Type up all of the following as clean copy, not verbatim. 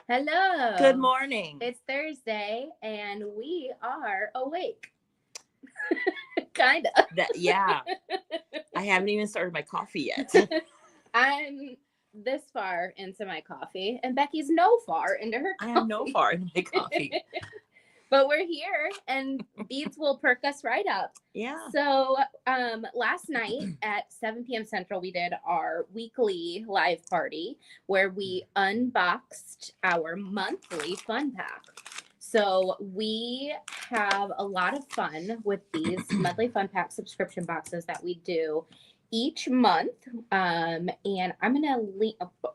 Hello. Good morning. It's Thursday and we are awake. Kind of. Yeah, I haven't even started my coffee yet. I'm this far into my coffee and Becky's no far into her I coffee. am no far into my coffee. But we're here and beads will perk us right up. Yeah. So last night at 7 p.m. Central, we did our weekly live party where we unboxed our monthly fun pack. So we have a lot of fun with these monthly fun pack subscription boxes that we do each month. And I'm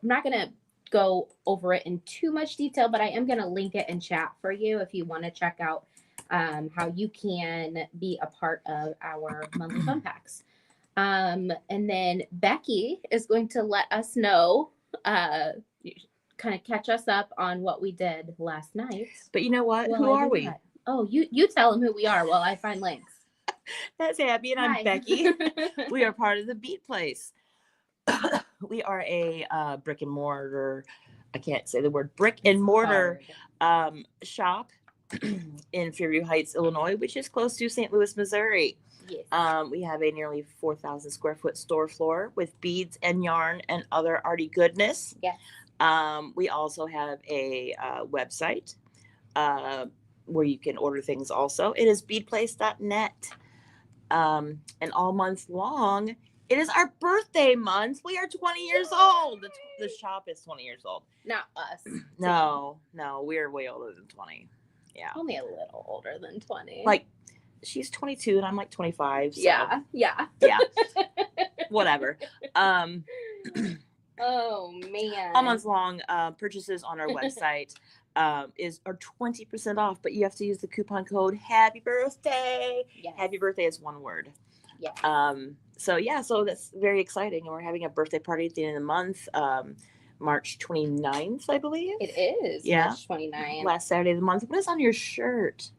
not gonna go over it in too much detail, but I am going to link it in chat for you if you want to check out how you can be a part of our monthly fun packs. And then Becky is going to let us know, kind of catch us up on what we did last night. But you know what? Who are we? That. Oh, you tell them who we are while I find links. That's Abby and I'm Becky. We are part of the Beat Place. We are a brick and mortar, I can't say the word brick and mortar shop in Fairview Heights, Illinois, which is close to St. Louis, Missouri. Yes. We have a nearly 4,000 square foot store floor with beads and yarn and other arty goodness. Yes. We also have a website where you can order things also. It is beadplace.net. And all month long, it is our birthday month. We are 20 years old. The shop is 20 years old. Not us. No, we're way older than 20. Yeah. Only a little older than 20. Like, she's 22 and I'm like 25. So. Yeah. Whatever. Oh, man. All month long purchases on our website are 20% off, but you have to use the coupon code Happy Birthday. Yes. Happy Birthday is one word. Yeah. So that's very exciting. And we're having a birthday party at the end of the month, March 29th, I believe. It is. Yeah. March 29th. Last Saturday of the month. What is on your shirt?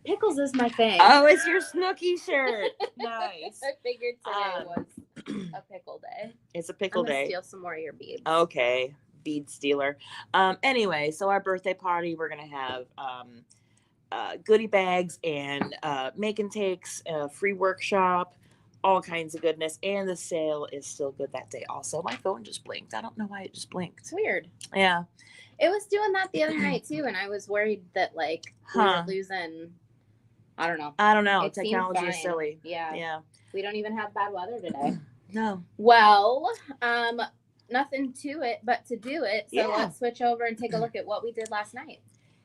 Pickles is my thing. Oh, it's your Snooki shirt. Nice. I figured today was a pickle day. It's a pickle day. Steal some more of your beads. Okay. Bead stealer. Anyway, so our birthday party, we're going to have goodie bags and make and takes, free workshop, all kinds of goodness. And the sale is still good that day also. My phone just blinked. I don't know why it just blinked. It's weird. Yeah. It was doing that the other night too, and I was worried that we were losing. I don't know. It Technology is silly. Yeah. We don't even have bad weather today. No. Well, nothing to it but to do it. So let's switch over and take a look at what we did last night.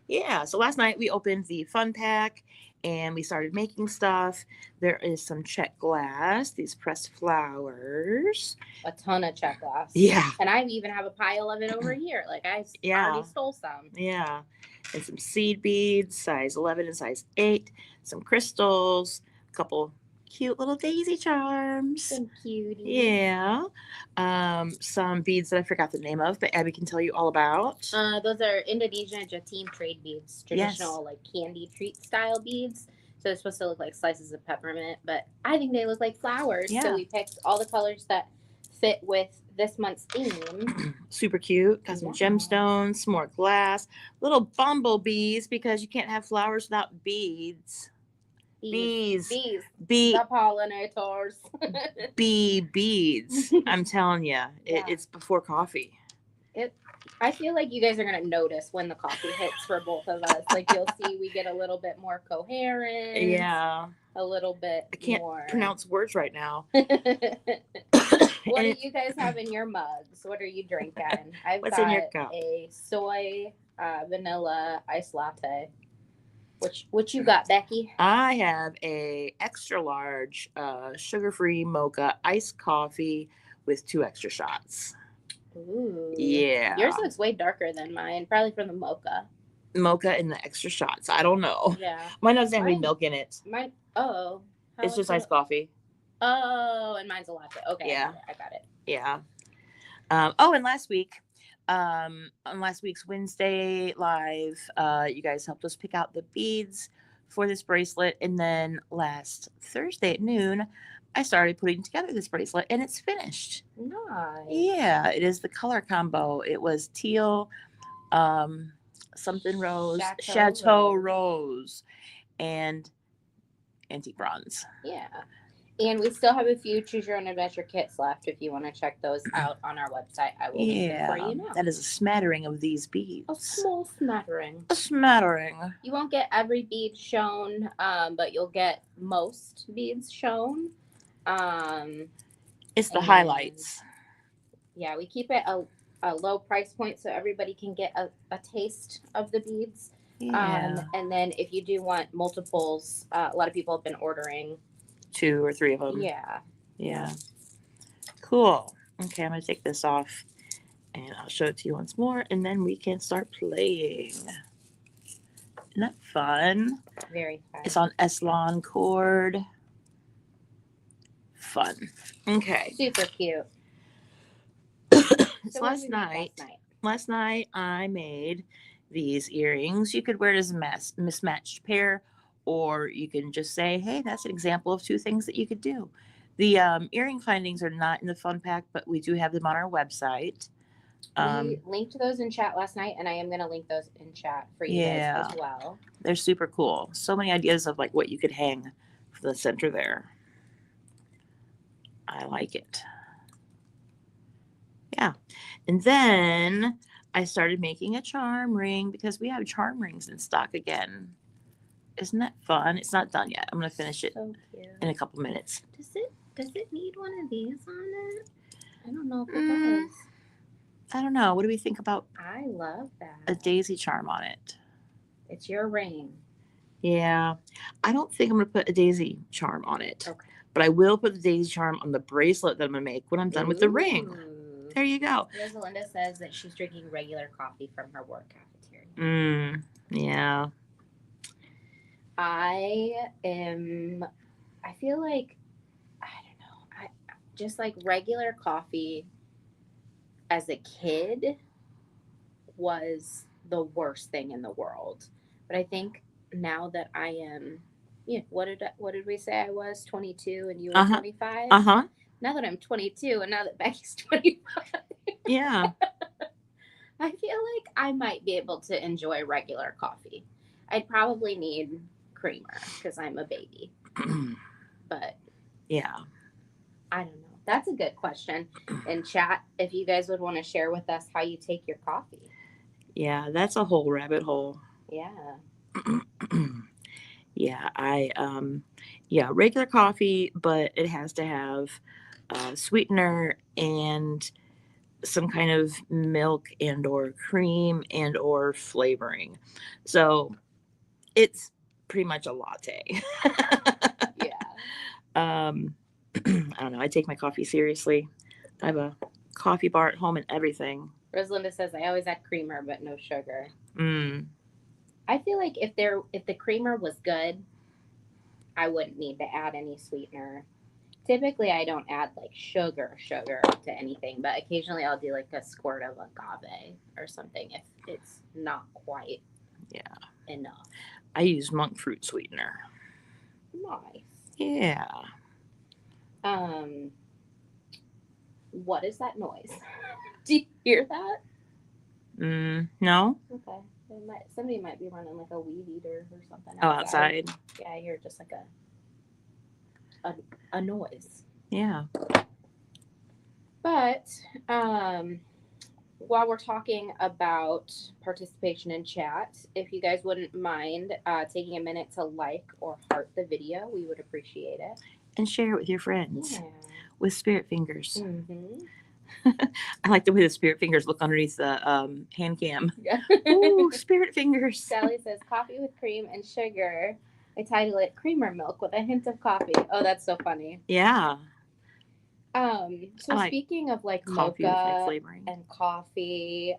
Yeah. So last night we opened the fun pack and we started making stuff. There is some check glass, these pressed flowers. A ton of check glass. Yeah. And I even have a pile of it over here. Like I already stole some. Yeah. And some seed beads, size 11 and size 8. Some crystals, a couple cute little daisy charms. Some cuties. Yeah. Some beads that I forgot the name of, but Abby can tell you all about. Those are Indonesian Jatim trade beads, traditional like candy treat style beads. So they're supposed to look like slices of peppermint, but I think they look like flowers. Yeah. So we picked all the colors that fit with this month's theme. Super cute. Got some gemstones, some more glass, little bumblebees because you can't have flowers without beads. Bees. The pollinators. Beads. I'm telling you, it's before coffee. I feel like you guys are going to notice when the coffee hits for both of us. Like you'll see we get a little bit more coherent. Yeah. A little bit I can't pronounce words right now. What do you guys have in your mugs? What are you drinking? What's in your cup? A soy vanilla iced latte. What you got, Becky? I have a extra large sugar-free mocha iced coffee with 2 extra shots. Ooh. Yeah. Yours looks way darker than mine, probably from the mocha. Mocha and the extra shots. I don't know. Yeah. Mine doesn't have any milk in it. It's just iced coffee. Oh, and mine's a latte. Okay. Yeah. I got it. Yeah. And last week, on last week's Wednesday live, you guys helped us pick out the beads for this bracelet. And then last Thursday at noon, I started putting together this bracelet and it's finished. Nice. Yeah, it is the color combo. It was teal, something rose, Chateau Chateau Rose. Rose, and antique bronze. Yeah. And we still have a few Choose Your Own Adventure kits left if you want to check those out on our website. I will link them for Yeah, you now. that is a smattering of these beads. A small smattering. A smattering. You won't get every bead shown, but you'll get most beads shown. It's the and highlights. Yeah, we keep it a low price point so everybody can get a taste of the beads. Yeah. And then if you do want multiples, a lot of people have been ordering 2 or 3 of them. Yeah. Yeah. Cool. Okay, I'm going to take this off and I'll show it to you once more and then we can start playing. Isn't that fun? Very fun. It's on Eslon cord. Fun. Okay. Super cute. So last night I made these earrings. You could wear it as a mismatched pair, or you can just say, hey, that's an example of 2 things that you could do. The earring findings are not in the fun pack, but we do have them on our website. We linked those in chat last night, and I am going to link those in chat for you guys as well. They're super cool. So many ideas of like what you could hang for the center there. I like it. Yeah. And then I started making a charm ring because we have charm rings in stock again. Isn't that fun? It's not done yet. I'm going to finish it in a couple minutes. Does it need one of these on it? I don't know if it does. I don't know. What do we think about I love that. a daisy charm on it? It's your ring. Yeah. I don't think I'm going to put a daisy charm on it. Okay. But I will put the daisy charm on the bracelet that I'm going to make when I'm done with the ring. There you go. Rosalinda says that she's drinking regular coffee from her work cafeteria. Yeah. I feel like, I don't know, just like regular coffee as a kid was the worst thing in the world. But I think now that I am, what did we say I was, 22 and you were 25? Now that I'm 22 and now that Becky's 25. Yeah. I feel like I might be able to enjoy regular coffee. I'd probably need creamer because I'm a baby. But yeah, I don't know. That's a good question. In chat, if you guys would want to share with us how you take your coffee. Yeah, that's a whole rabbit hole. Yeah. Yeah, regular coffee, but it has to have sweetener and some kind of milk and or cream and or flavoring. So it's pretty much a latte. Yeah. I don't know. I take my coffee seriously. I have a coffee bar at home and everything. Rosalinda says I always add creamer but no sugar. I feel like if the creamer was good, I wouldn't need to add any sweetener. Typically, I don't add like sugar to anything, but occasionally I'll do like a squirt of agave or something if it's not quite enough. I use monk fruit sweetener. Nice. Yeah. What is that noise? Do you hear that? No. Okay. Somebody might be running like a weed eater or something. Outside. Yeah, I hear just like a noise. Yeah. But while we're talking about participation in chat, if you guys wouldn't mind taking a minute to like or heart the video, we would appreciate it. And share it with your friends with spirit fingers. Mm-hmm. I like the way the spirit fingers look underneath the hand cam. Yeah. Ooh, spirit fingers. Sally says coffee with cream and sugar. I title it Creamer Milk with a hint of coffee. Oh, that's so funny. Yeah. So speaking of like coffee mocha with, like, flavoring and coffee,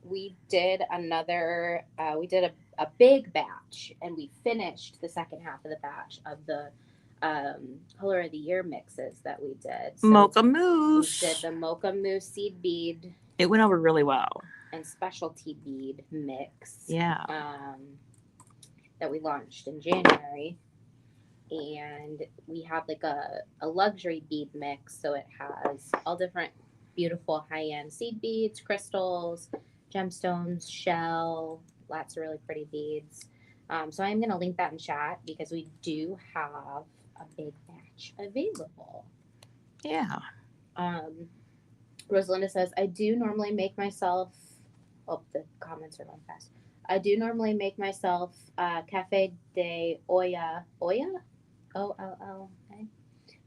we did a big batch and we finished the second half of the batch of the color of the year mixes that we did. So mocha mousse. We did the mocha mousse seed bead. It went over really well. And specialty bead mix. Yeah. That we launched in January. And we have like a luxury bead mix. So it has all different beautiful high-end seed beads, crystals, gemstones, shell, lots of really pretty beads. So I'm going to link that in chat because we do have a big batch available. Yeah. Rosalinda says, I do normally make myself, oh, the comments are going fast. I do normally make myself cafe de olla, O-L-L-A,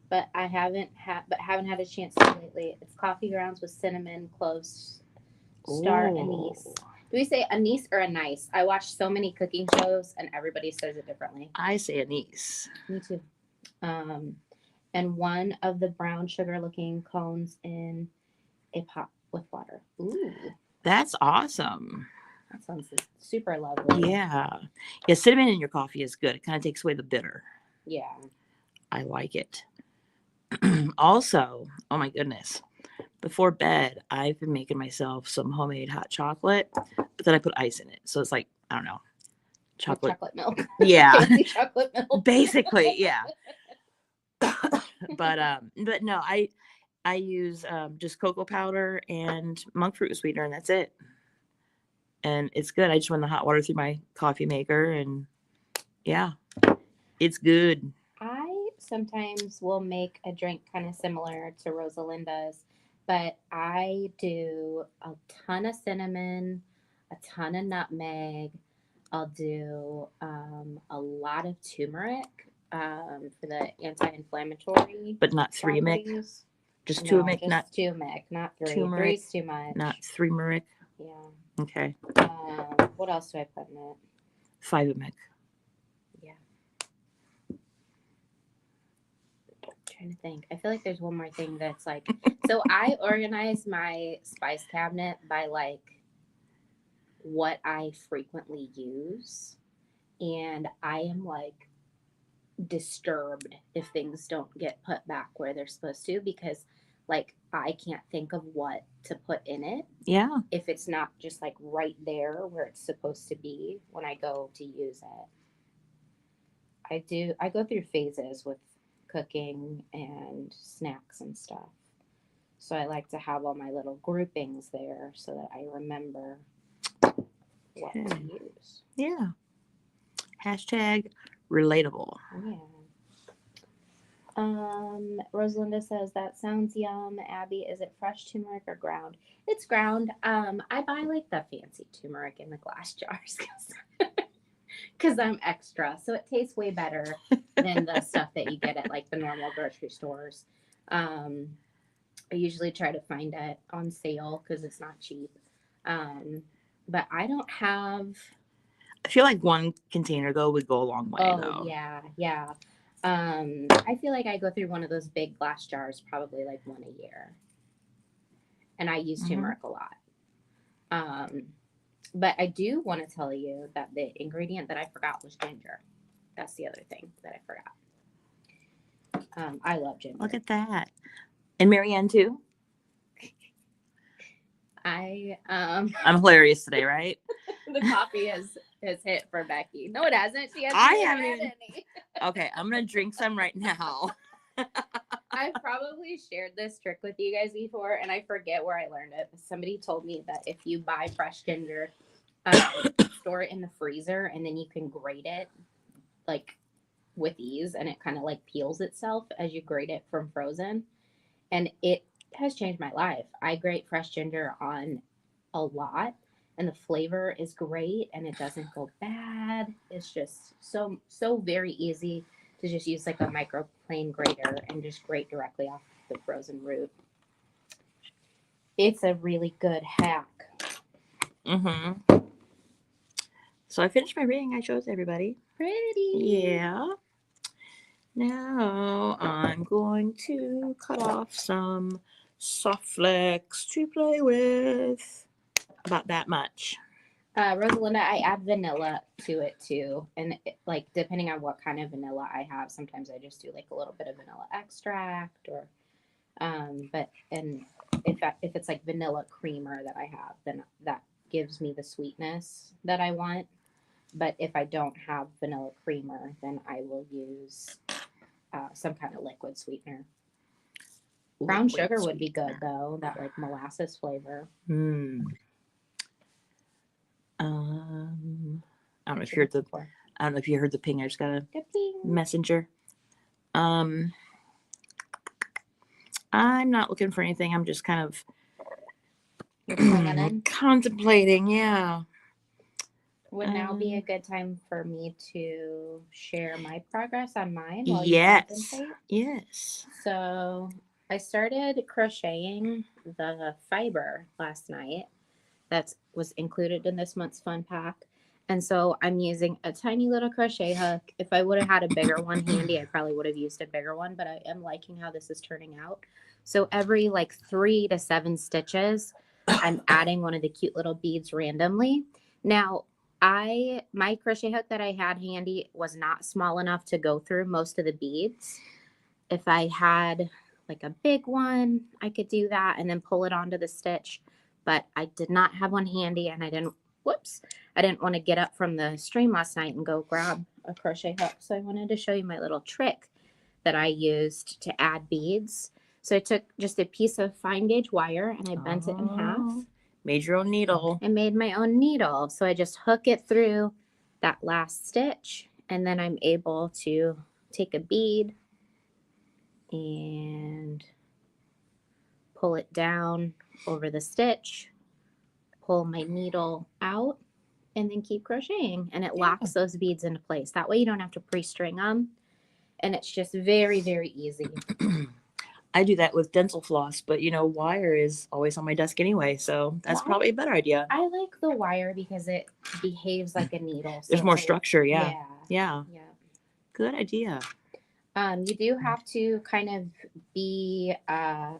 but I haven't had a chance to lately. It's coffee grounds with cinnamon, cloves, star anise. Do we say anise or anise? I watch so many cooking shows and everybody says it differently. I say anise. Me too. And one of the brown sugar looking cones in a pot with water. Ooh. That's awesome. That sounds super lovely. Yeah. Yeah, cinnamon in your coffee is good. It kind of takes away the bitter. Yeah. I like it. Also, oh my goodness. Before bed, I've been making myself some homemade hot chocolate, but then I put ice in it. So it's like, I don't know. Chocolate milk. Yeah. Fancy chocolate milk. Basically, yeah. But no, I use just cocoa powder and monk fruit sweetener, and that's it. And it's good. I just run the hot water through my coffee maker, and yeah, it's good. I sometimes will make a drink kind of similar to Rosalinda's, but I do a ton of cinnamon, a ton of nutmeg. I'll do a lot of turmeric for the anti-inflammatory. But not 3-mic. properties. Just No, 2-mic, just not 2-mic, not 3. turmeric, 3's too much. not 3-mic. Yeah. Okay. What else do I put in it? 5-mic. Yeah. Trying to think. I feel like there's one more thing that's like, so I organize my spice cabinet by like what I frequently use, and I am like disturbed if things don't get put back where they're supposed to, because like I can't think of what to put in it. Yeah. If it's not just like right there where it's supposed to be when I go to use it. I go through phases with cooking and snacks and stuff. So I like to have all my little groupings there so that I remember what to use. Yeah. Hashtag relatable. Yeah. Rosalinda says that sounds yum. Abby, is it fresh turmeric or ground? It's ground. I buy like the fancy turmeric in the glass jars because I'm extra, so it tastes way better than the stuff that you get at like the normal grocery stores. I usually try to find it on sale because it's not cheap. But I don't have. I feel like one container though would go a long way. Oh yeah. I feel like I go through one of those big glass jars probably like one a year, and I use turmeric a lot. But I do want to tell you that the ingredient that I forgot was ginger. That's the other thing that I forgot. I love ginger. Look at that. And Marianne too. I'm hilarious today, right? The coffee has hit for Becky. No, it hasn't. She hasn't. I haven't had even. any. Okay, I'm gonna drink some right now. I've probably shared this trick with you guys before, and I forget where I learned it. Somebody told me that if you buy fresh ginger, store it in the freezer, and then you can grate it like with ease, and it kind of like peels itself as you grate it from frozen. And it has changed my life. I grate fresh ginger on a lot, and the flavor is great, and it doesn't go bad. It's just so very easy to just use like a microplane grater and just grate directly off the frozen root. It's a really good hack. So I finished my reading. I chose everybody. Pretty. Yeah. Now I'm going to cut off some soft flecks to play with. About that much. Rosalinda, I add vanilla to it too, and like depending on what kind of vanilla I have, sometimes I just do like a little bit of vanilla extract, or but if it's like vanilla creamer that I have, then that gives me the sweetness that I want. But if I don't have vanilla creamer, then I will use some kind of liquid sweetener. Brown sugar would be good though, that like molasses flavor. I don't know if you heard the ping. I just got a messenger. I'm not looking for anything. I'm just kind of contemplating. Yeah. Would now be a good time for me to share my progress on mine while yes. you contemplate? Yes. So I started crocheting the fiber last night. That was included in this month's fun pack. And so I'm using a tiny little crochet hook. If I would have had a bigger one handy, I probably would have used a bigger one, but I am liking how this is turning out. So every like 3 to 7 stitches, I'm adding one of the cute little beads randomly. Now, my crochet hook that I had handy was not small enough to go through most of the beads. If I had like a big one, I could do that and then pull it onto the stitch. But I did not have one handy, and I didn't want to get up from the stream last night and go grab a crochet hook. So I wanted to show you my little trick that I used to add beads. So I took just a piece of fine gauge wire and I bent it in half. Made your own needle. I made my own needle. So I just hook it through that last stitch, and then I'm able to take a bead and pull it down over the stitch, pull my needle out, and then keep crocheting, and it locks those beads into place. That way you don't have to pre-string them, and it's just very, very easy. I do that with dental floss, but wire is always on my desk anyway, so that's probably a better idea. I like the wire because it behaves like a needle. So there's more structure. Yeah. Good idea. You do have to kind of be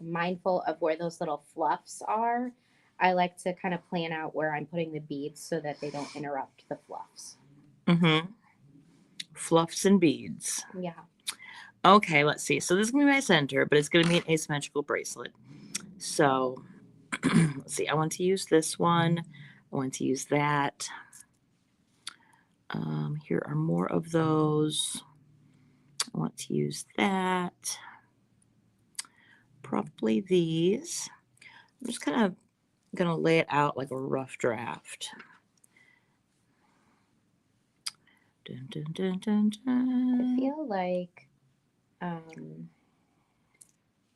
mindful of where those little fluffs are. I like to kind of plan out where I'm putting the beads so that they don't interrupt the fluffs. Mm-hmm. Fluffs and beads. Yeah. Okay, let's see. So this is going to be my center, but it's going to be an asymmetrical bracelet. So let's see. I want to use this one. I want to use that. Here are more of those. I want to use that. Probably these. I'm just kind of going to lay it out like a rough draft. Dun, dun, dun, dun, dun. I feel like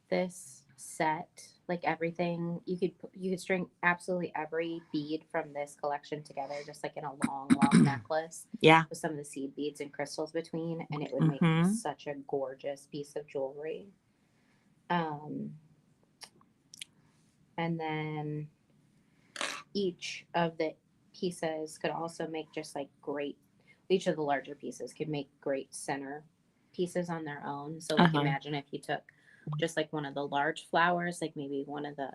this set, like everything, you could string absolutely every bead from this collection together, just like in a long necklace. Yeah. With some of the seed beads and crystals between, and it would make such a gorgeous piece of jewelry. And then each of the pieces could also make just like great. Each of the larger pieces could make great center pieces on their own. So like imagine if you took just like one of the large flowers, like maybe one of the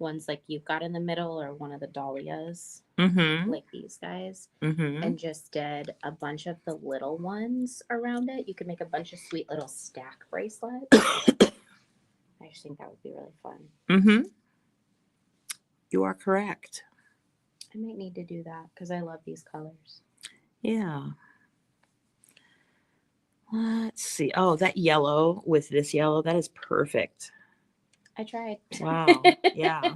ones like you've got in the middle, or one of the dahlias, like these guys, and just did a bunch of the little ones around it. You could make a bunch of sweet little stack bracelets. I just think that would be really fun. You are correct. I might need to do that because I love these colors. Yeah. Let's see. Oh, that yellow with this yellow, that is perfect. I tried. Wow. Yeah.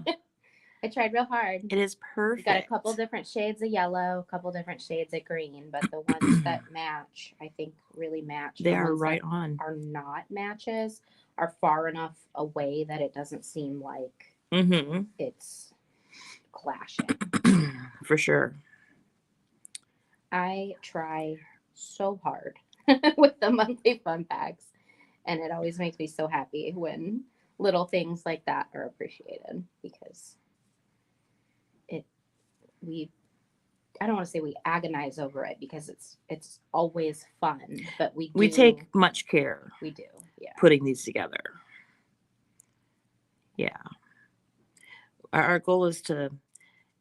I tried real hard. It is perfect. Got a couple different shades of yellow, a couple different shades of green, but the ones that match, I think, really match. They are right on. Are not matches, are far enough away that it doesn't seem like it's clashing. For sure. I try so hard with the monthly fun packs, and it always makes me so happy when little things like that are appreciated, because I don't want to say we agonize over it, because it's always fun, but we take much care. We do, yeah. Putting these together. Yeah. Our goal is to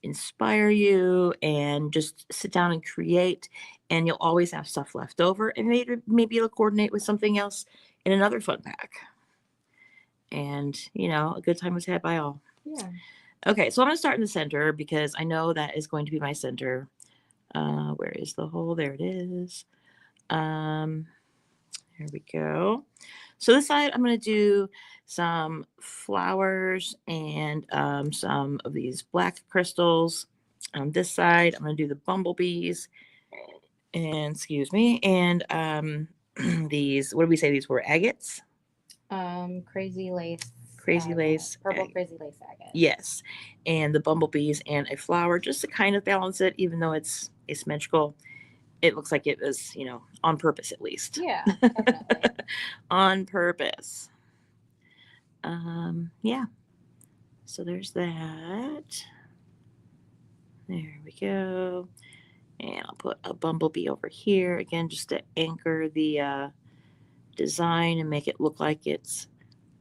inspire you and just sit down and create, and you'll always have stuff left over, and maybe it'll coordinate with something else in another fun pack. And a good time was had by all. Yeah. Okay, so I'm going to start in the center because I know that is going to be my center. Where is the hole? There it is. Here we go. So this side, I'm going to do some flowers and some of these black crystals. On this side, I'm going to do the bumblebees And excuse me. And these, what did we say these were? Agates? Crazy lace. Crazy agate. lace. Purple agate. crazy lace agate. Yes. And the bumblebees and a flower just to kind of balance it, even though it's asymmetrical. It looks like it was, on purpose at least. Yeah, definitely. On purpose. Yeah. So there's that. There we go. And I'll put a bumblebee over here again just to anchor the design and make it look like it's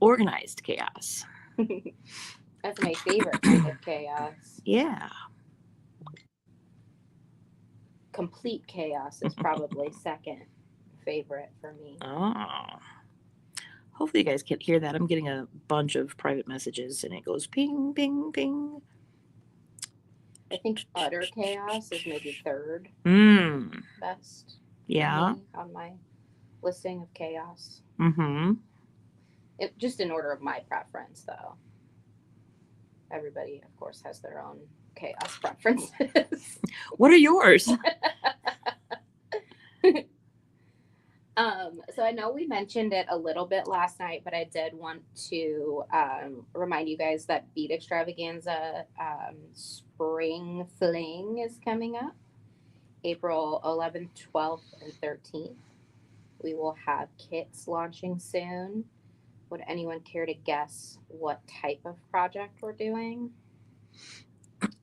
organized chaos. That's my favorite kind of chaos. Yeah. Complete chaos is probably second favorite for me. Oh. Hopefully you guys can hear that. I'm getting a bunch of private messages and it goes ping, ping, ping. I think utter chaos is maybe third best. Yeah. On my listing of chaos. Mm-hmm. Just in order of my preference, though. Everybody, of course, has their own chaos preferences. What are yours? So I know we mentioned it a little bit last night, but I did want to remind you guys that Beat Extravaganza Spring Fling is coming up April 11th, 12th, and 13th. We will have kits launching soon. Would anyone care to guess what type of project we're doing?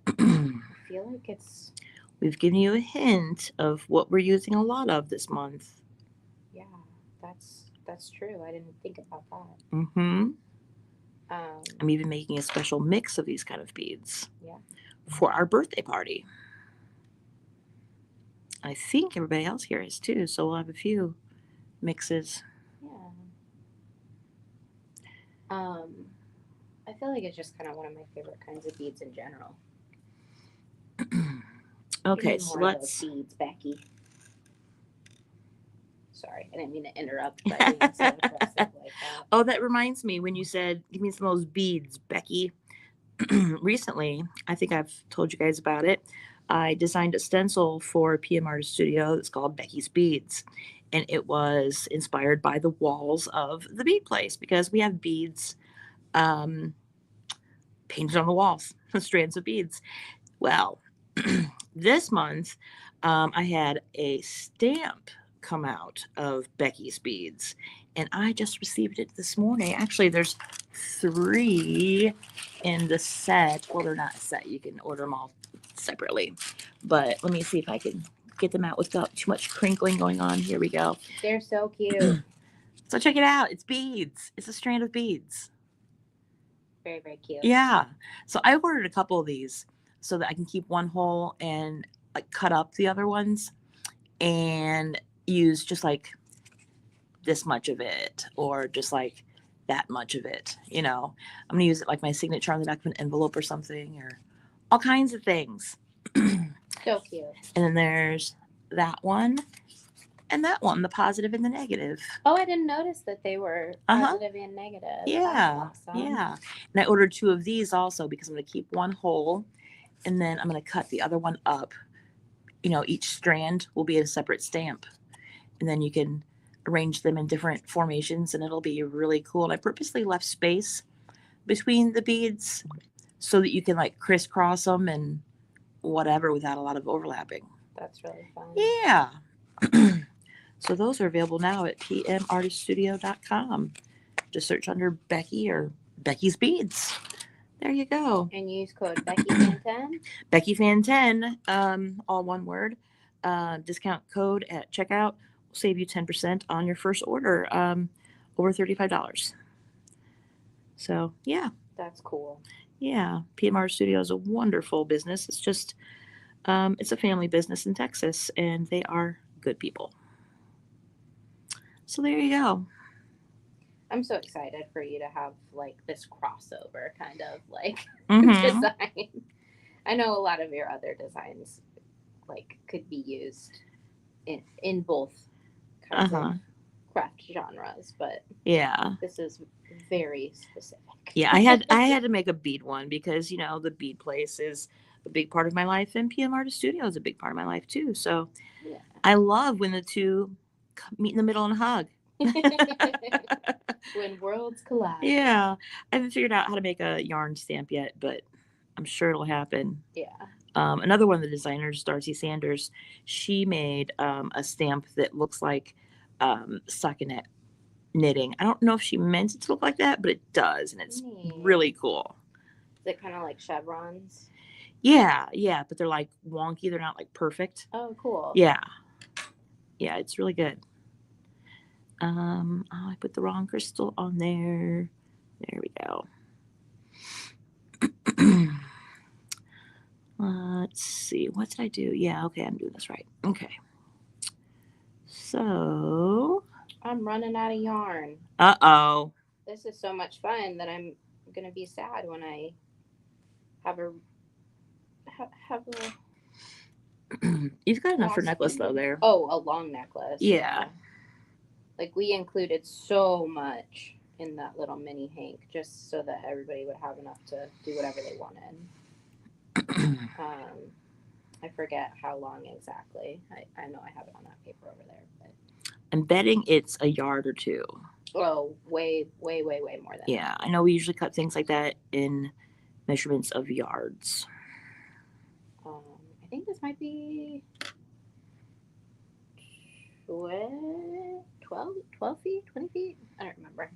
I feel like it's... We've given you a hint of what we're using a lot of this month. Yeah, that's true. I didn't think about that. Mm-hmm. I'm even making a special mix of these kind of beads. Yeah. For our birthday party. I think everybody else here is too, so we'll have a few mixes. Yeah. I feel like it's just kind of one of my favorite kinds of beads in general. Okay, so let's... beads, Becky. Sorry, I didn't mean to interrupt by being so aggressive like that. Oh, that reminds me, when you said, give me some of those beads, Becky. Recently, I think I've told you guys about it, I designed a stencil for PM Artist Studio. It's called Becky's Beads. And it was inspired by the walls of the bead place because we have beads painted on the walls, strands of beads. Well, this month, I had a stamp come out of Becky's Beads, and I just received it this morning. Actually, there's 3 in the set. Well, they're not a set. You can order them all separately. But let me see if I can get them out without too much crinkling going on. Here we go. They're so cute. So check it out. It's beads. It's a strand of beads. Very, very cute. Yeah. So I ordered a couple of these so that I can keep one whole and like cut up the other ones and use just like this much of it or just like that much of it. I'm going to use it like my signature on the back of an envelope or something or all kinds of things. So cute. And then there's that one and that one, the positive and the negative. Oh, I didn't notice that they were positive and negative. Yeah. That's awesome. Yeah. And I ordered 2 of these also because I'm going to keep one whole and then I'm going to cut the other one up. Each strand will be a separate stamp. And then you can arrange them in different formations and it'll be really cool. And I purposely left space between the beads so that you can like crisscross them and whatever without a lot of overlapping. That's really fun. Yeah. So those are available now at pmartiststudio.com. Just search under Becky or Becky's Beads. There you go. And use code BeckyFan10. BeckyFan10, all one word. Discount code at checkout will save you 10% on your first order, over $35. So yeah. That's cool. Yeah. PMR Studio is a wonderful business. It's just, it's a family business in Texas and they are good people. So there you go. I'm so excited for you to have like this crossover kind of like design. I know a lot of your other designs like could be used in both kinds of craft genres, but yeah, this is very specific. Yeah, I had to make a bead one because the bead place is a big part of my life and PM Artist Studio is a big part of my life too. So yeah. I love when the two meet in the middle and hug. When worlds collide. Yeah. I haven't figured out how to make a yarn stamp yet, but I'm sure it'll happen. Yeah. Another one of the designers, Darcy Sanders, she made a stamp that looks like stockinette knitting. I don't know if she meant it to look like that, but it does, and it's really cool. Is it kind of like chevrons? Yeah, but they're like wonky. They're not like perfect. Oh, cool. Yeah, it's really good. Oh, I put the wrong crystal on there. There we go. Let's see. What did I do? Yeah, okay, I'm doing this right. Okay. So. I'm running out of yarn. Uh-oh. This is so much fun that I'm going to be sad when I have a... You've got enough for necklace, though, there. Oh, a long necklace. Yeah. Like, we included so much in that little mini hank just so that everybody would have enough to do whatever they wanted. I forget how long exactly. I know I have it on that paper over there, but I'm betting it's a yard or two. Oh, way more than that. I know we usually cut things like that in measurements of yards. I think this might be 12 feet, 20 feet? I don't remember.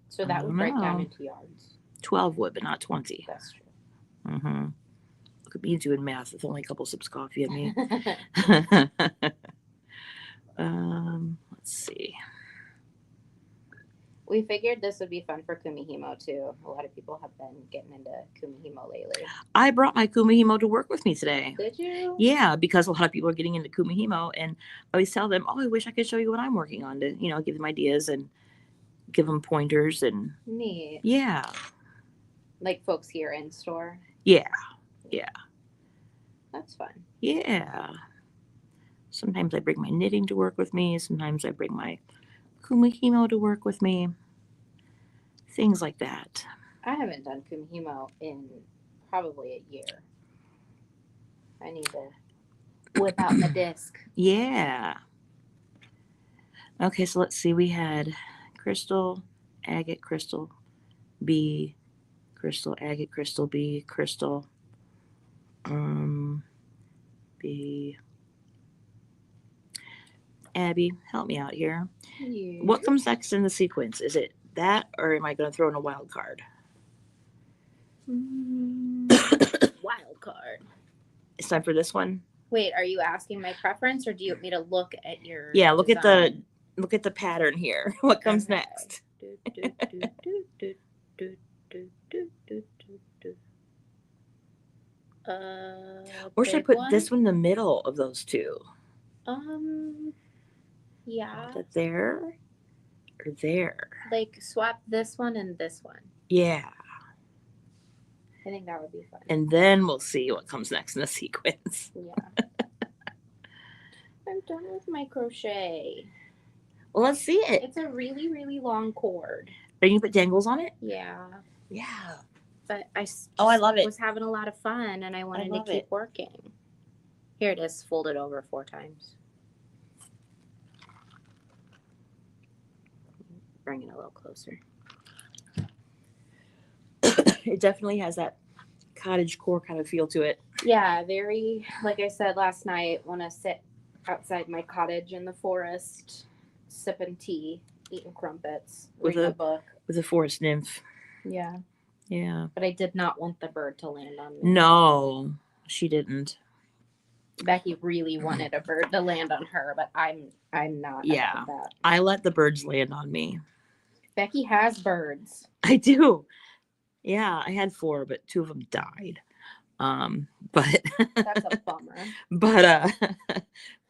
So that would break down into yards. 12 would, but not 20. That's true. Mm-hmm. Look at me doing math with only a couple sips of coffee in me. Let's see. We figured this would be fun for Kumihimo too. A lot of people have been getting into Kumihimo lately. I brought my Kumihimo to work with me today. Did you? Yeah, because a lot of people are getting into Kumihimo, and I always tell them, "Oh, I wish I could show you what I'm working on," to give them ideas and give them pointers and. Neat. Yeah. Like folks here in store. Yeah. That's fun. Yeah. Sometimes I bring my knitting to work with me. Sometimes I bring my Kumihimo to work with me. Things like that. I haven't done Kumihimo in probably a year. I need to whip out my disc. Yeah. Okay, so let's see. We had crystal, agate, crystal, B, crystal, agate, crystal, B, crystal, B. Abby, help me out here. Yeah. What comes next in the sequence? Is it that, or am I going to throw in a wild card? Wild card. It's time for this one. Wait, are you asking my preference, or do you want me to look at your? Yeah, look design? at the pattern here. What comes next? Or should I put this one in the middle of those two? Yeah. There or there? Like swap this one and this one. Yeah. I think that would be fun. And then we'll see what comes next in the sequence. Yeah. I'm done with my crochet. Well, let's see it. It's a really, really long cord. Are you going to put dangles on it? Yeah. Yeah. But I love it. Was having a lot of fun, and I wanted to keep working. Here it is, folded over 4 times. Bring it a little closer. It definitely has that cottage core kind of feel to it. Yeah, very, like I said last night, want to sit outside my cottage in the forest, sipping tea, eating crumpets, reading a book. With a forest nymph. Yeah. Yeah. But I did not want the bird to land on me. No, she didn't. Becky really wanted a bird to land on her, but I'm not. Yeah. About that. I let the birds land on me. Becky has birds. I do. Yeah, I had 4, but 2 of them died. But that's a bummer. But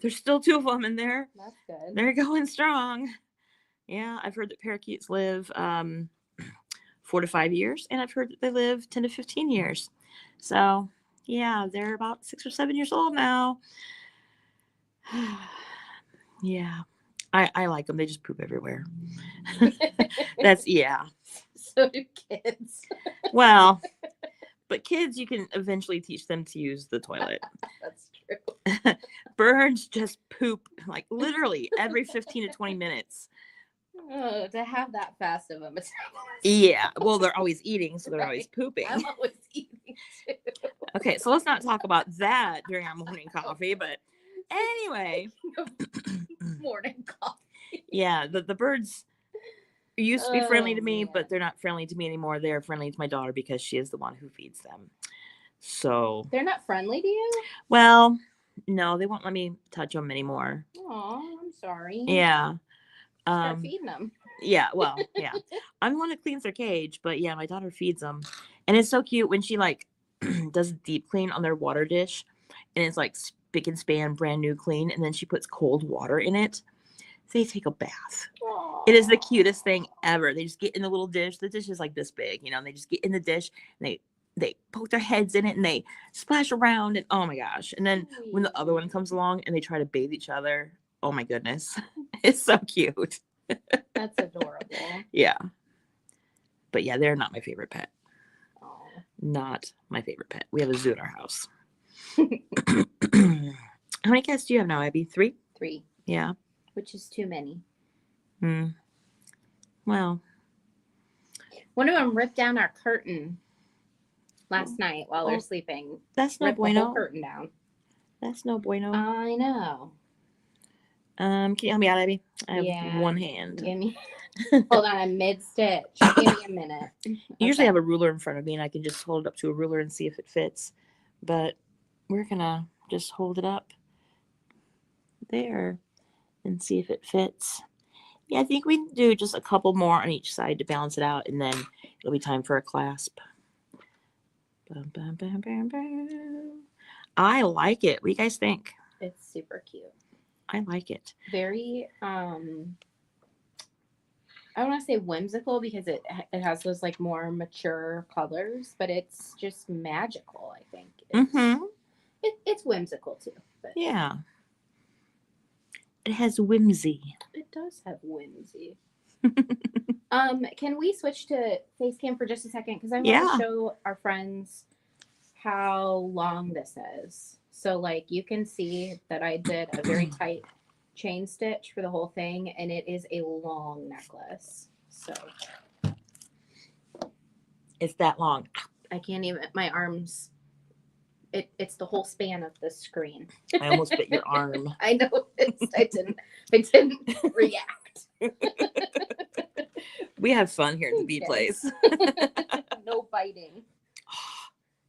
there's still 2 of them in there. That's good. They're going strong. Yeah, I've heard that parakeets live 4 to 5 years, and I've heard that they live 10 to 15 years. So yeah, they're about 6 or 7 years old now. Yeah, I like them. They just poop everywhere. That's yeah. So do kids. Well, But kids, you can eventually teach them to use the toilet. That's true. Birds just poop like literally every 15 to 20 minutes. Oh, to have that fast of a metabolism. Yeah. Well, they're always eating, so they're always pooping. I'm always eating too. Okay, so let's not talk about that during our morning coffee. But anyway, Morning coffee. yeah, the birds used to be friendly to me, man. but they're not friendly to me anymore. They're friendly to my daughter because she is the one who feeds them. So They're not friendly to you? well, no, they won't let me touch them anymore. Oh, I'm sorry. Yeah. Start feeding them. Yeah, well, yeah. I'm the one that cleans their cage, but yeah, my daughter feeds them. And it's so cute when she like does a deep clean on their water dish and it's like spick and span brand new clean and then she puts cold water in it. They take a bath. Aww. It is the cutest thing ever. They just get in the little dish. The dish is like this big, and they just get in the dish and they poke their heads in it and they splash around and oh my gosh. And then when the other one comes along and they try to bathe each other, oh my goodness. It's so cute. That's adorable. Yeah. But yeah, they're not my favorite pet. Aww. Not my favorite pet. We have a zoo at our house. How many cats do you have now, Abby? 3? 3. Yeah. Which is too many. Well. One of them ripped down our curtain last night while they're sleeping. That's no ripped bueno. The whole curtain down. That's no bueno. I know. Can you help me out, Abby? I have one hand. Give me. Hold on, I'm mid-stitch. Give me a minute. I usually have a ruler in front of me and I can just hold it up to a ruler and see if it fits. But we're going to just hold it up there and see if it fits. Yeah, I think we can do just a couple more on each side to balance it out and then it'll be time for a clasp. Bum, bum, bum, bum, bum. I like it. What do you guys think? It's super cute. I like it. Very, I don't want to say whimsical because it has those like more mature colors, but it's just magical, I think. It's whimsical too. But yeah. It has whimsy. It does have whimsy. Can we switch to face cam for just a second? Because I want to show our friends how long this is. So like you can see that I did a very tight chain stitch for the whole thing and it is a long necklace. So it's that long. I can't even, my arms, it's the whole span of the screen. I almost bit your arm. I know. I didn't react. We have fun here at the bee place. No biting.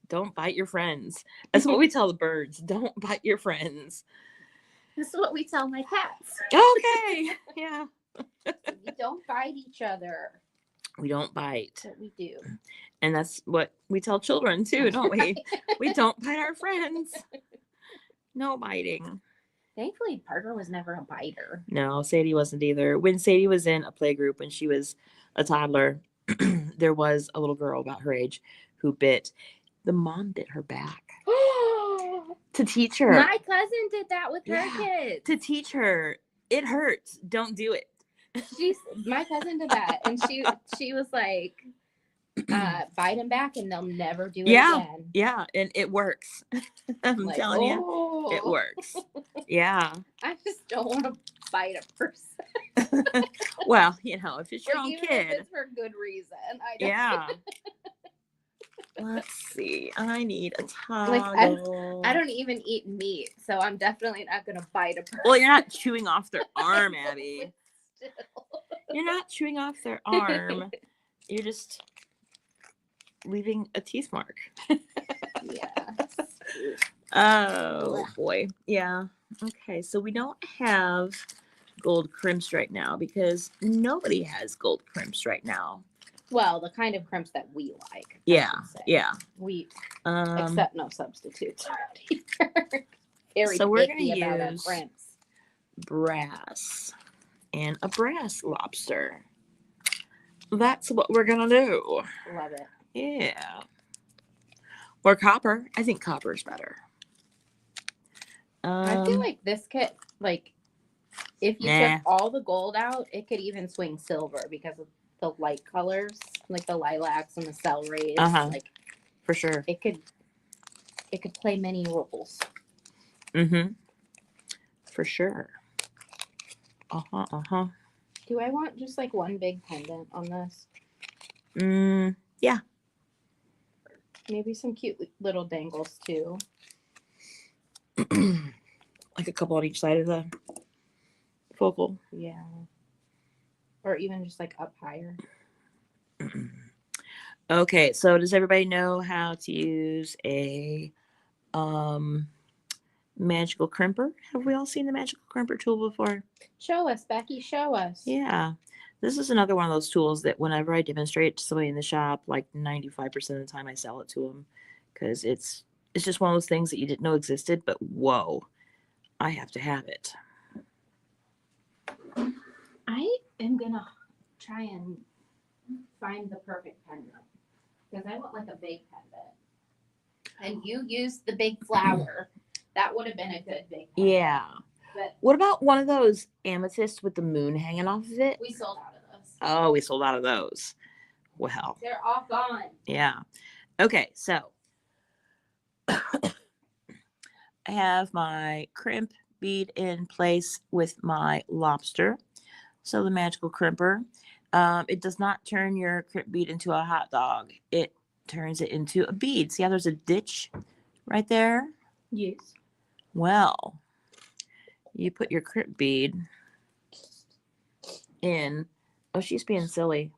Don't bite your friends. That's what we tell the birds. Don't bite your friends. This is what we tell my cats. Okay. Yeah. We don't bite each other. We don't bite. But we do. And that's what we tell children too, don't we? We don't bite our friends. No biting. Thankfully, Parker was never a biter. No, Sadie wasn't either. When Sadie was in a play group when she was a toddler, there was a little girl about her age who bit. The mom bit her back. To teach her. My cousin did that with her kids. To teach her, it hurts. Don't do it. My cousin did that, and she was like, bite them back, and they'll never do it again. Yeah, and it works. I'm like, telling you, it works. Yeah. I just don't want to bite a person. Well, if it's your own even kid, if it's for good reason. Yeah. Let's see. I need a towel. Like, I don't even eat meat, so I'm definitely not going to bite a person. Well, you're not chewing off their arm, Abby. You're not chewing off their arm. You're just leaving a teeth mark. Yeah. Oh, boy. Yeah. Okay, so we don't have gold crimps right now because nobody has gold crimps right now. Well, the kind of crimps that we like. Yeah. We accept no substitutes. Very so we're going to use crimps. Brass and a brass lobster. That's what we're going to do. Love it. Yeah. Or copper. I think copper is better. I feel like this could, like, if you took all the gold out, it could even swing silver because of the light colors, like the lilacs and the celery. Like, For sure. It could play many roles. Mm-hmm. For sure. Uh-huh. Do I want just like one big pendant on this? Yeah. Maybe some cute little dangles too. Like a couple on each side of the focal. Yeah. Or even just like up higher. Okay, so does everybody know how to use a magical crimper? Have we all seen the magical crimper tool before? Show us, Becky, show us. Yeah. This is another one of those tools that whenever I demonstrate to somebody in the shop, like 95% of the time I sell it to them, because it's just one of those things that you didn't know existed, but whoa, I have to have it. I am gonna try and find the perfect pendant because I want like a big pendant. And you used the big flower. That would have been a good big pendant. Yeah. But what about one of those amethysts with the moon hanging off of it? We sold out of those. Oh, we sold out of those. Well. They're all gone. Yeah. Okay, so I have my crimp bead in place with my lobster. So the magical crimper. It does not turn your crimp bead into a hot dog. It turns it into a bead. See how there's a ditch right there? Yes. Well, you put your crimp bead in. Oh, she's being silly.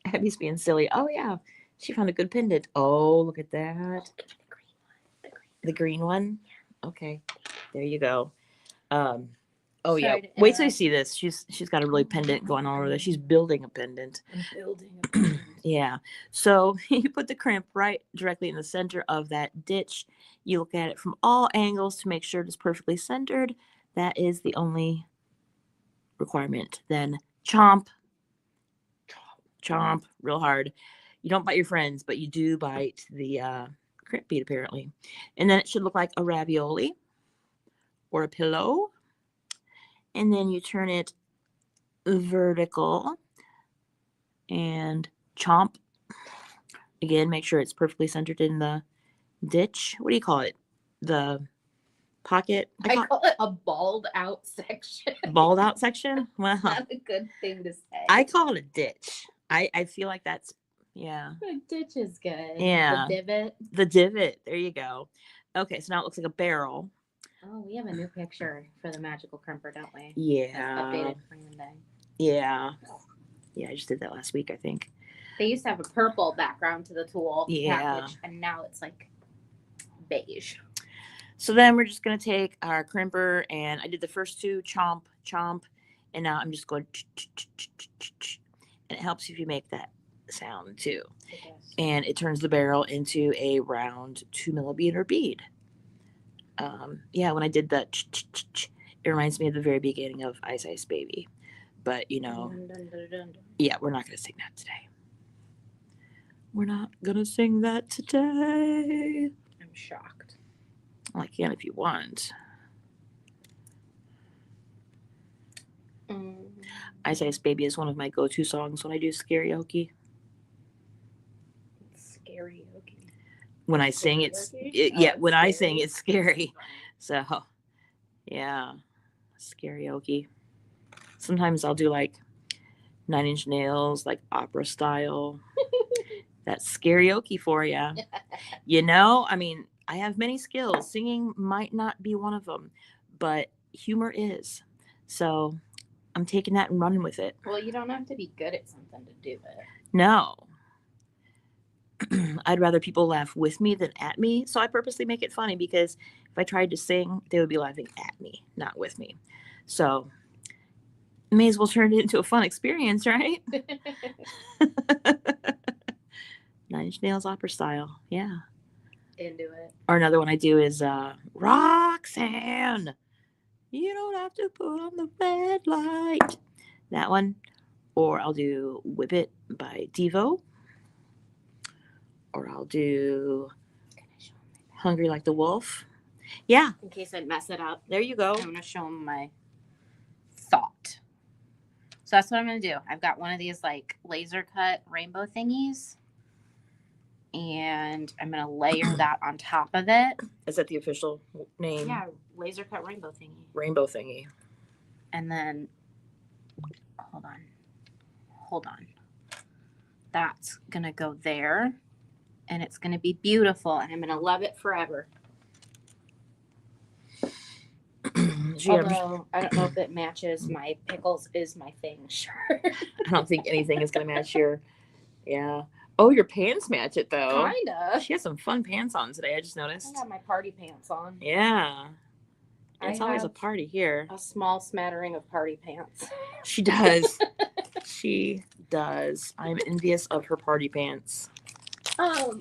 Abby's being silly. Oh, yeah. She found a good pendant. Oh, look at that. The green one? Okay. There you go. Oh, yeah. Wait till you see this. She's got a really pendant going on over there. She's building a pendant. I'm building a pendant. Yeah. So you put the crimp right directly in the center of that ditch. You look at it from all angles to make sure it is perfectly centered. That is the only requirement. Then chomp real hard. You don't bite your friends, but you do bite the crimp bead apparently. And then it should look like a ravioli or a pillow. And then you turn it vertical and chomp. Again, make sure it's perfectly centered in the ditch. What do you call it? The pocket? I call it a balled out section. Balled out section? Well, not a good thing to say. I call it a ditch. I feel like that's, yeah. A ditch is good. Yeah. The divot. The divot. There you go. Okay, so now it looks like a barrel. Oh, we have a new picture for the magical crimper, don't we? Yeah. That's updated for Monday. Yeah. Yeah, I just did that last week, I think. They used to have a purple background to the tool Yeah. package, and now it's like beige. So then we're just going to take our crimper, and I did the first two, chomp, chomp, and now I'm just going, and it helps if you make that sound too. And it turns the barrel into a round 2mm bead. Yeah, when I did that, it reminds me of the very beginning of Ice Ice Baby. But, you know, yeah, we're not going to sing that today. We're not going to sing that today. I'm shocked. Well, I can if you want. Ice Ice Baby is one of my go-to songs when I do karaoke. Karaoke. When I sing, it's when I sing, it's scary. So, yeah, karaoke. Sometimes I'll do like 9 Inch Nails, like opera style. That's karaoke for you. You know, I mean, I have many skills. Singing might not be one of them, but humor is. So I'm taking that and running with it. Well, you don't have to be good at something to do it. No. I'd rather people laugh with me than at me. So I purposely make it funny because if I tried to sing, they would be laughing at me, not with me. So may as well turn it into a fun experience, right? 9 Inch Nails opera style. Yeah. Into it. Or another one I do is Roxanne. You don't have to put on the red light. That one. Or I'll do Whip It by Devo. Or I'll do Hungry Like the Wolf. Yeah. In case I mess it up. There you go. I'm going to show them my thought. So that's what I'm going to do. I've got one of these like laser cut rainbow thingies. And I'm going to layer that on top of it. Is that the official name? Yeah, laser cut rainbow thingy. Rainbow thingy. And then, hold on. That's going to go there. And it's going to be beautiful. And I'm going to love it forever. Although, I don't know if it matches my pickles is my thing shirt. I don't think anything is going to match your, yeah. Oh, your pants match it, though. Kinda. She has some fun pants on today, I just noticed. I got my party pants on. Yeah. It's always a have party here. A small smattering of party pants. She does. She does. I'm envious of her party pants. I've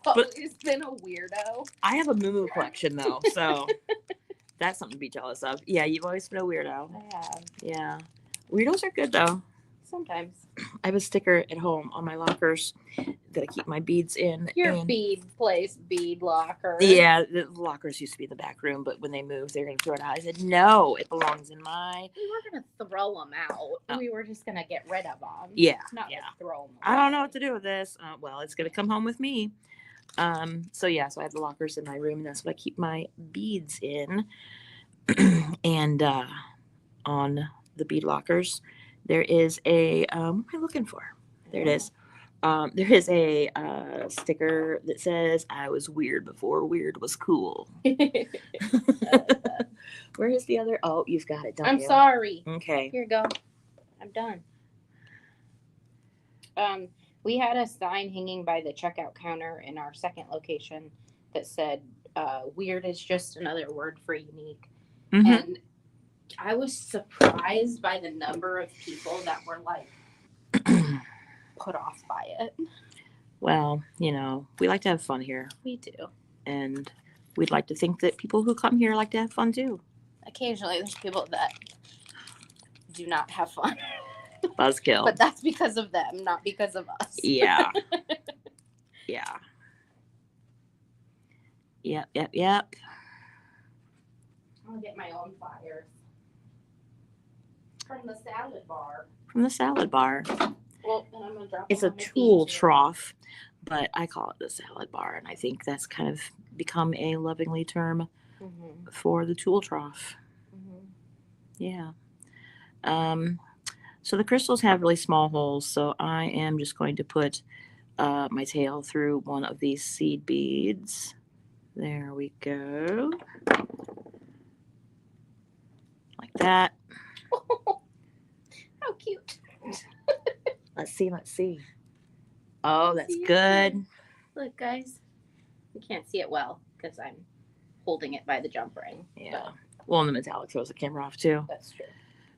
always been a weirdo. I have a Moo collection, though, so that's something to be jealous of. Yeah, you've always been a weirdo. I have. Yeah. Weirdos are good, though. Sometimes. I have a sticker at home on my lockers that I keep my beads in. Your bead place, bead locker. Yeah, the lockers used to be in the back room, but when they moved, they're going to throw it out. I said, no, it belongs in my... We weren't going to throw them out. Oh. We were just going to get rid of them. Yeah. Not like throw them away. I don't know what to do with this. Well, it's going to come home with me. So I have the lockers in my room, and that's what I keep my beads in. And on the bead lockers, there is a, what am I looking for? There it is. There is a sticker that says, I was weird before weird was cool. Where is the other? Oh, you've got it, don't you? I'm sorry. Okay. Here you go. I'm done. We had a sign hanging by the checkout counter in our second location that said, weird is just another word for unique. Mm-hmm. And I was surprised by the number of people that were like put off by it. Well, we like to have fun here. We do. And we'd like to think that people who come here like to have fun too. Occasionally there's people that do not have fun. Buzzkill. But that's because of them, not because of us. Yeah. Yeah. Yep. I'll get my own flyers. From the salad bar. Well, and I'm gonna drop it's a tool trough, but I call it the salad bar, and I think that's kind of become a lovingly term for the tool trough. Yeah. So the crystals have really small holes, so I am just going to put my tail through one of these seed beads. There we go. Like that. How cute. Let's see. Oh, that's good. Look, guys. You can't see it well because I'm holding it by the jump ring. Yeah. But well, and the metallic throws the camera off too. That's true.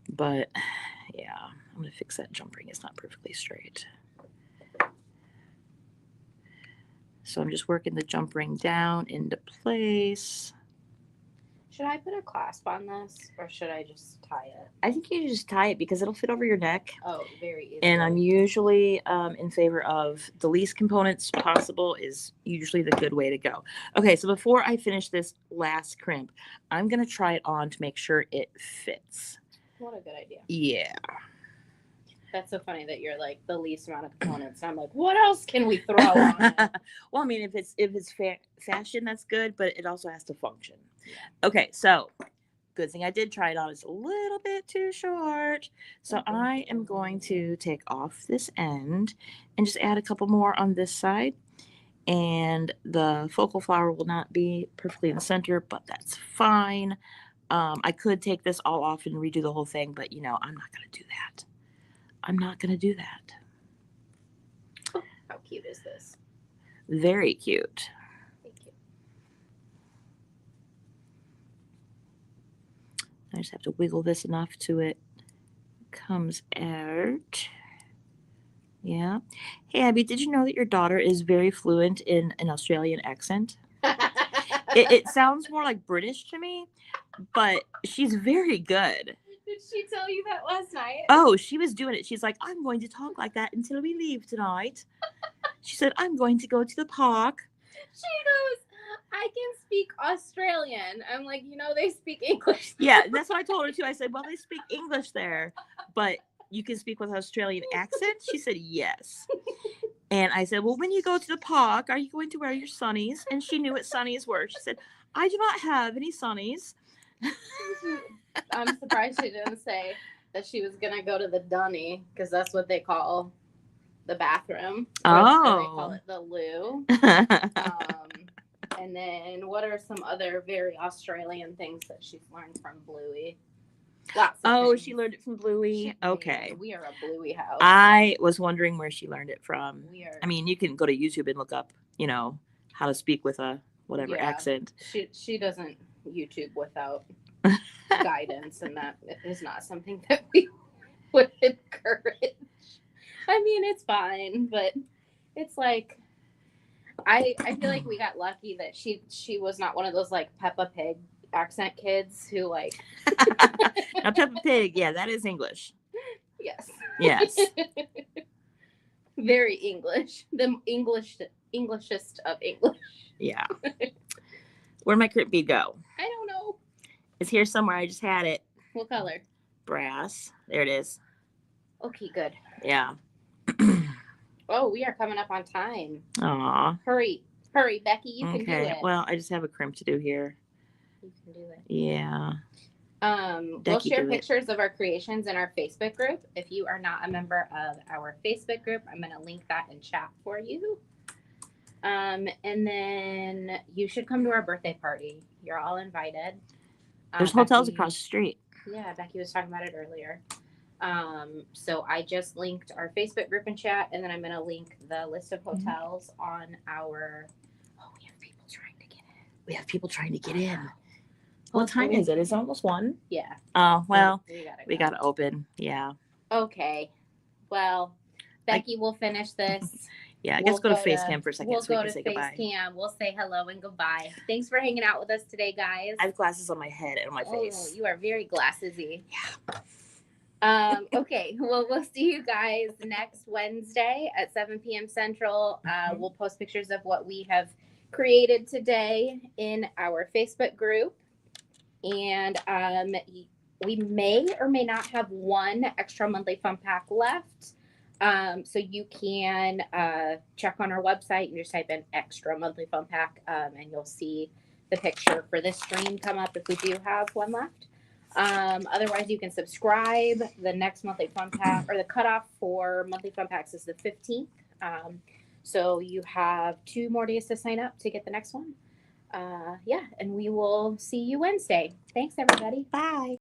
But yeah, I'm going to fix that jump ring. It's not perfectly straight. So I'm just working the jump ring down into place. Should I put a clasp on this or should I just tie it? I think you just tie it because it'll fit over your neck. Oh, very easy. And I'm usually in favor of the least components possible is usually the good way to go. Okay, so before I finish this last crimp, I'm going to try it on to make sure it fits. What a good idea. Yeah. That's so funny that you're like the least amount of components. And I'm like, what else can we throw on it? Well, I mean, if it's fashion, that's good, but it also has to function. Yeah. Okay, so good thing I did try it on. It's a little bit too short. So I am going to take off this end and just add a couple more on this side. And the focal flower will not be perfectly in the center, but that's fine. I could take this all off and redo the whole thing, but I'm not going to do that. I'm not going to do that. Oh, how cute is this? Very cute. Thank you. I just have to wiggle this enough to it comes out. Yeah. Hey, Abby, did you know that your daughter is very fluent in an Australian accent? It sounds more like British to me, but she's very good. Did she tell you that last night? Oh, she was doing it. She's like, I'm going to talk like that until we leave tonight. She said, I'm going to go to the park. She goes, I can speak Australian. I'm like, they speak English. Yeah, that's what I told her too. I said, well, they speak English there, but you can speak with Australian accent? She said, yes. And I said, well, when you go to the park, are you going to wear your sunnies? And she knew what sunnies were. She said, I do not have any sunnies. I'm surprised she didn't say that she was going to go to the dunny, because that's what they call the bathroom. Or they call it the loo. And then what are some other very Australian things that she's learned from Bluey? Lots of things. She learned it from Bluey. Okay. We are a Bluey house. I was wondering where she learned it from. Weird. I mean, you can go to YouTube and look up, how to speak with a whatever accent. She doesn't YouTube without guidance, and that is not something that we would encourage. I mean, it's fine, but it's like I feel like we got lucky that she was not one of those like Peppa Pig accent kids who like. Now Peppa Pig, yeah, that is English. Yes. Yes. Very English. The Englishest of English. Yeah. Where'd my crypt bead go? I don't know. It's here somewhere. I just had it. What color? Brass. There it is. Okay, good. Yeah. Oh, we are coming up on time. Aw. Hurry, Becky. You can do it. Well, I just have a crimp to do here. You can do it. Yeah. We'll share pictures of our creations in our Facebook group. If you are not a member of our Facebook group, I'm going to link that in chat for you. And then you should come to our birthday party. You're all invited. There's hotels across the street. Yeah, Becky was talking about it earlier. So I just linked our Facebook group in chat, and then I'm going to link the list of hotels on our. Oh, we have people trying to get in. What time is it? It's almost 1. Yeah. Oh, well, we got to open. Yeah. Okay. Well, Becky will finish this. Yeah, I guess go to Facecam for a second so we can say goodbye. We'll say hello and goodbye. Thanks for hanging out with us today, guys. I have glasses on my head and on my face. Oh, you are very glassy. Yeah. Okay. Well, we'll see you guys next Wednesday at 7 p.m. Central. We'll post pictures of what we have created today in our Facebook group. And we may or may not have one extra monthly fun pack left. So you can check on our website and just type in extra monthly fun pack, and you'll see the picture for this stream come up if we do have one left. Otherwise, you can subscribe. The next monthly fun pack, or the cutoff for monthly fun packs, is the 15th. So you have 2 more days to sign up to get the next one. And we will see you Wednesday. Thanks, everybody. Bye.